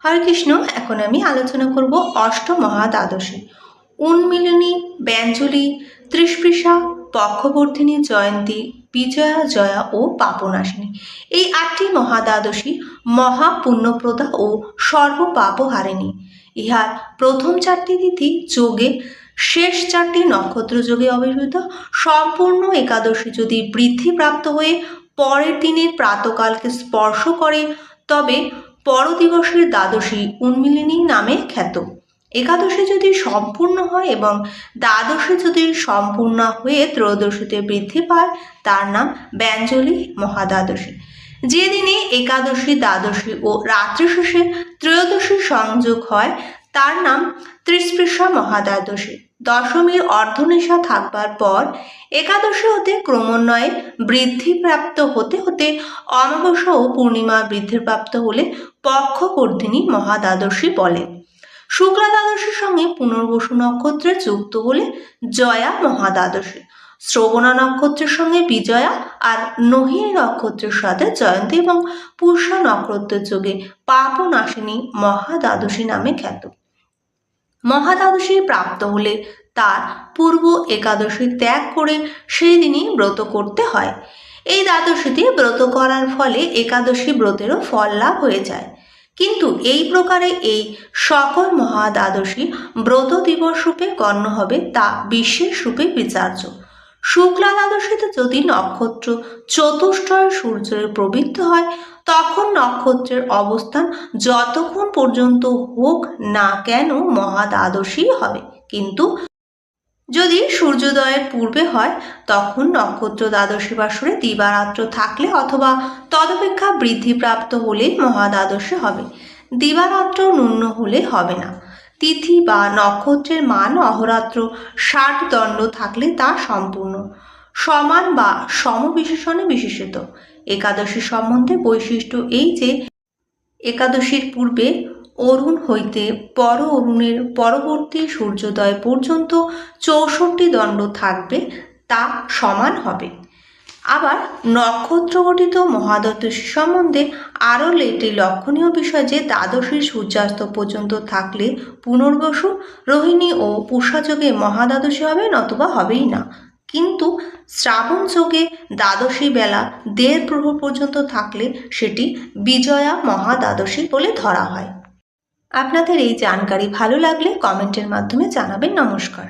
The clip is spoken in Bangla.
হরে কৃষ্ণ। এখন আমি আলোচনা করব অষ্টমহাদ্বাদশী উন্মিলনী, ব্যঞ্জলি, ত্রিস্পৃশা, পক্ষবর্ধিনী, জয়ন্তী, বিজয়া, জয়া ও পাপনাশিনী। এই 8টি মহাদ্বাদশী মহাপুণ্যপ্রদা ও সর্বপাপহারিণী। ইহার প্রথম 4টি তিথি যোগে, শেষ 4টি নক্ষত্র যোগে আবির্ভূত। সম্পূর্ণ একাদশী যদি বৃদ্ধিপ্রাপ্ত হয়ে পরের দিনের প্রাতকালকে স্পর্শ করে তবে পরদিবসের দ্বাদশী উন্মিলিনী নামে খ্যাত। একাদশী যদি সম্পূর্ণ হয় এবং দ্বাদশী যদি সম্পূর্ণ হয়ে ত্রয়োদশীতে বৃদ্ধি পায় তার নাম ব্যঞ্জলি মহাদ্বাদশী। যেদিনে একাদশী, দ্বাদশী ও রাত্রি শেষে ত্রয়োদশী সংযোগ হয় তার নাম ত্রিস্পৃশা মহাদ্বাদশী। দশমীর অর্ধনিশা থাকবার পর একাদশী হতে ক্রমান্বয়ে বৃদ্ধিপ্রাপ্ত হতে হতে অমাবস্যা ও পূর্ণিমা বৃদ্ধিপ্রাপ্ত হলে পক্ষবর্ধিনী মহাদ্বাদশী বলে। শুক্লা দ্বাদশীর সঙ্গে পুনর্বসু নক্ষত্রে যুক্ত হলে জয়া মহাদ্বাদশী, শ্রবণা নক্ষত্রের সঙ্গে বিজয়া আর নহিনী নক্ষত্রের সাথে জয়ন্তী এবং পুষ্যা নক্ষত্রের যোগে পাপনাশিনী মহাদ্বাদশী নামে খ্যাত। মহাদ্বাদশী প্রাপ্ত হলে তার পূর্ব একাদশী ত্যাগ করে সেই দিনই ব্রত করতে হয়। এই দ্বাদশীতে ব্রত করার ফলে একাদশী ব্রতেরও ফল লাভ হয়ে যায়। কিন্তু এই প্রকারে এই সকল মহাদ্বাদশী ব্রত দিবস রূপে গণ্য হবে তা বিশেষ রূপে বিচার্য। শুক্লা দ্বাদশীতে যদি নক্ষত্র চতুষ্টয় সূর্যের প্রবৃত্ত হয় তখন নক্ষত্রের অবস্থান যতক্ষণ পর্যন্ত হোক না কেন মহাদ্বাদশী হবে। কিন্তু যদি সূর্যোদয়ের পূর্বে হয় তখন নক্ষত্র দ্বাদশী বাসরে দিবারাত্র থাকলে অথবা তদপেক্ষা বৃদ্ধিপ্রাপ্ত হলে মহাদ্বাদশী হবে। দিবারাত্র ন্যূন হলে হবে না। তিথি বা নক্ষত্রের মান অহরাত্র 60 দণ্ড থাকলে তা সম্পূর্ণ। সমান বা সমবিশেষণে বিশেষিত। একাদশী সম্বন্ধে বৈশিষ্ট্য এই যে একাদশীর পূর্বে অরুণ হইতে পর অরুণের পরবর্তী সূর্যোদয় পর্যন্ত 64 দণ্ড থাকবে, তা সমান হবে। আবার নক্ষত্র গঠিত মহাদ্বাদশী সম্বন্ধে আরও একটি লক্ষণীয় বিষয় যে দ্বাদশীর সূর্যাস্ত পর্যন্ত থাকলে পুনর্বসু, রোহিণী ও পুষ্যা যোগে মহাদ্বাদশী হবে নতুবা হবেই না। কিন্তু শ্রাবণ যোগে দ্বাদশী বেলা 1.5 প্রহর পর্যন্ত থাকলে সেটি বিজয়া মহাদ্বাদশী বলে ধরা হয়। আপনাদের এই জানকারি ভালো লাগলে কমেন্টের মাধ্যমে জানাবেন। নমস্কার।